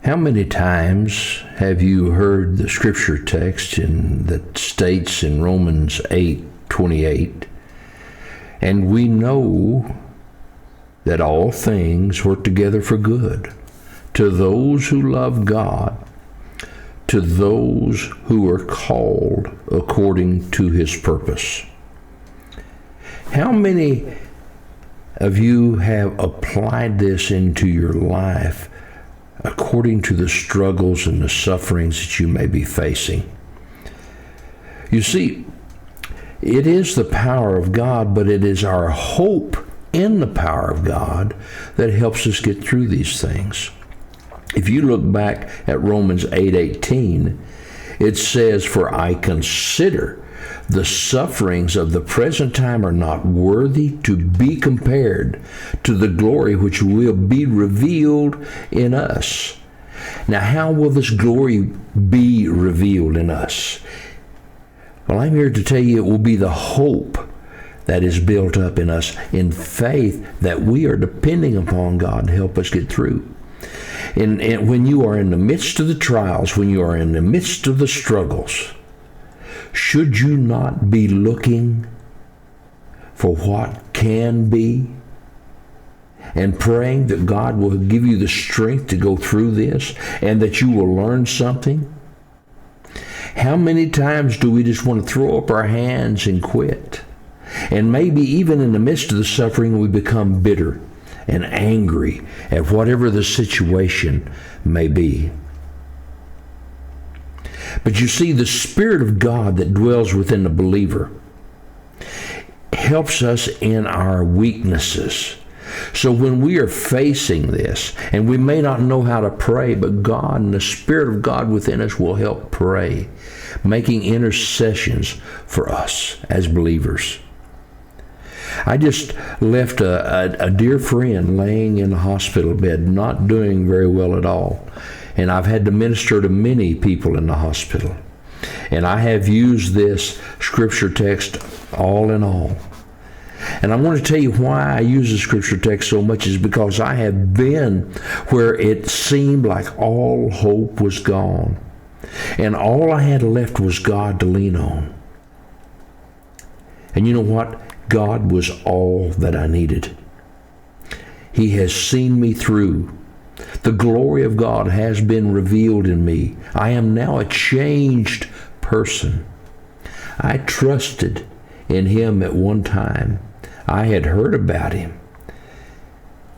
How many times have you heard the scripture text that states in Romans 8:28, and we know that all things work together for good to those who love God, to those who are called according to his purpose. How many of you have applied this into your life according to the struggles and the sufferings that you may be facing? You see, it is the power of God, but it is our hope in the power of God that helps us get through these things. If you look back at Romans 8:18, it says, "For I consider the sufferings of the present time are not worthy to be compared to the glory which will be revealed in us." Now, how will this glory be revealed in us? Well, I'm here to tell you it will be the hope that is built up in us in faith that we are depending upon God to help us get through. And when you are in the midst of the trials, when you are in the midst of the struggles, should you not be looking for what can be and praying that God will give you the strength to go through this and that you will learn something? How many times do we just want to throw up our hands and quit? And maybe even in the midst of the suffering, we become bitter and angry at whatever the situation may be. But you see, the Spirit of God that dwells within the believer helps us in our weaknesses. So when we are facing this, and we may not know how to pray, but God and the Spirit of God within us will help pray, making intercessions for us as believers. I just left a dear friend laying in a hospital bed, not doing very well at all. And I've had to minister to many people in the hospital. And I have used this scripture text all in all. And I want to tell you why I use the scripture text so much is because I have been where it seemed like all hope was gone. And all I had left was God to lean on. And you know what? God was all that I needed. He has seen me through. The glory of God has been revealed in me. I am now a changed person. I trusted in him at one time. I had heard about him.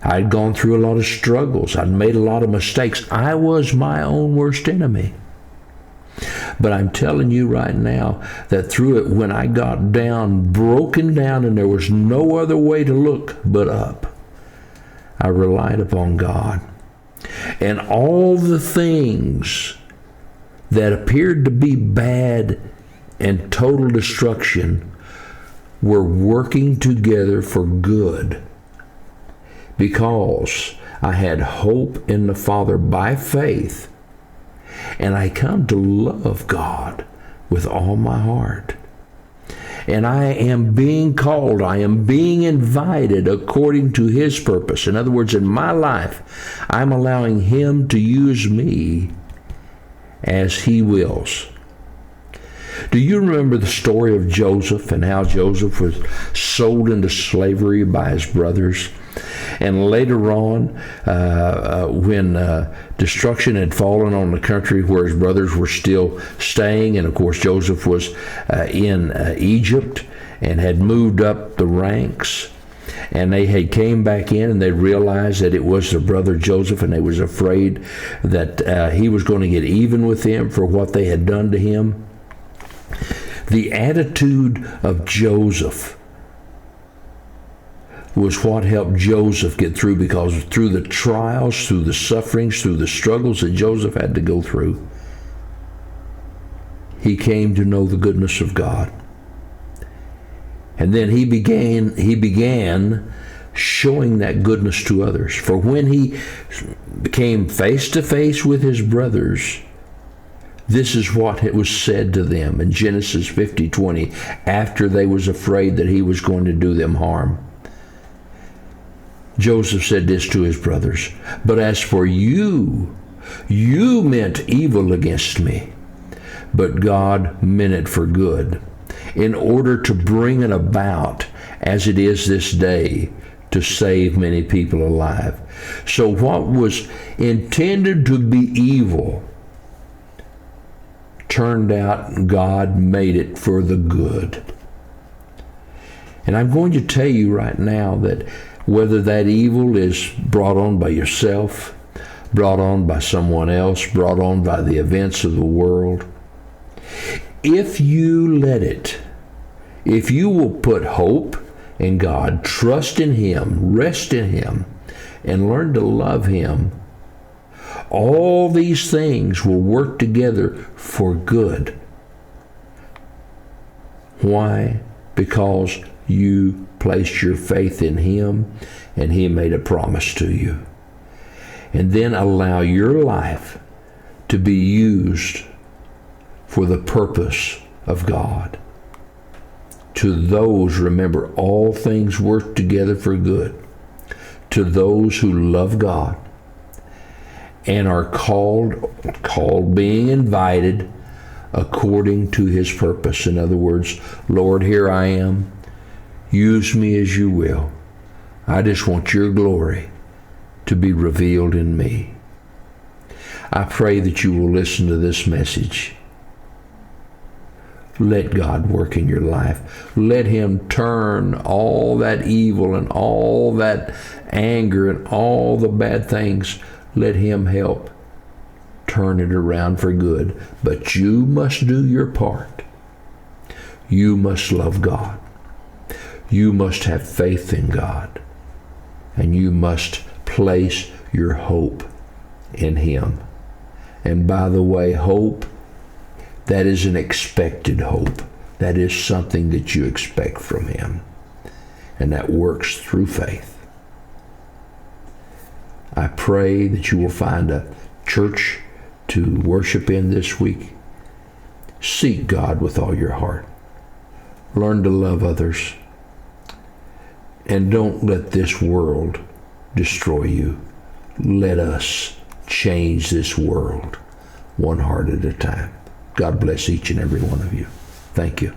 I'd gone through a lot of struggles. I'd made a lot of mistakes. I was my own worst enemy. But I'm telling you right now that through it, when I got down, broken down, and there was no other way to look but up, I relied upon God. And all the things that appeared to be bad and total destruction were working together for good because I had hope in the Father by faith. And I come to love God with all my heart. And I am being called, I am being invited according to his purpose. In other words, in my life, I'm allowing him to use me as he wills. Do you remember the story of Joseph and how Joseph was sold into slavery by his brothers? And later on, when destruction had fallen on the country where his brothers were still staying, and of course Joseph was in Egypt and had moved up the ranks, and they had came back in and they realized that it was their brother Joseph, and they was afraid that he was going to get even with them for what they had done to him. The attitude of Joseph was what helped Joseph get through, because through the trials, through the sufferings, through the struggles that Joseph had to go through, he came to know the goodness of God. And then he began showing that goodness to others. For when he came face to face with his brothers, this is what it was said to them in Genesis 50:20, after they was afraid that he was going to do them harm. Joseph said this to his brothers, "But as for you, You meant evil against me, but God meant it for good, in order to bring it about as it is this day, to save many people alive. So what was intended to be evil turned out God made it for the good. And I'm going to tell you right now that whether that evil is brought on by yourself, brought on by someone else, brought on by the events of the world, if you let it, if you will put hope in God, trust in Him, rest in Him, and learn to love Him, all these things will work together for good. Why? Because you placed your faith in Him, and He made a promise to you. And then allow your life to be used for the purpose of God. To those, remember, all things work together for good. To those who love God and are called being invited according to His purpose. In other words, Lord, here I am. Use me as you will. I just want your glory to be revealed in me. I pray that you will listen to this message. Let God work in your life. Let Him turn all that evil and all that anger and all the bad things. Let Him help turn it around for good. But you must do your part. You must love God. You must have faith in God. And you must place your hope in Him. And by the way, hope, that is an expected hope. That is something that you expect from Him. And that works through faith. I pray that you will find a church to worship in this week. Seek God with all your heart. Learn to love others. And don't let this world destroy you. Let us change this world one heart at a time. God bless each and every one of you. Thank you.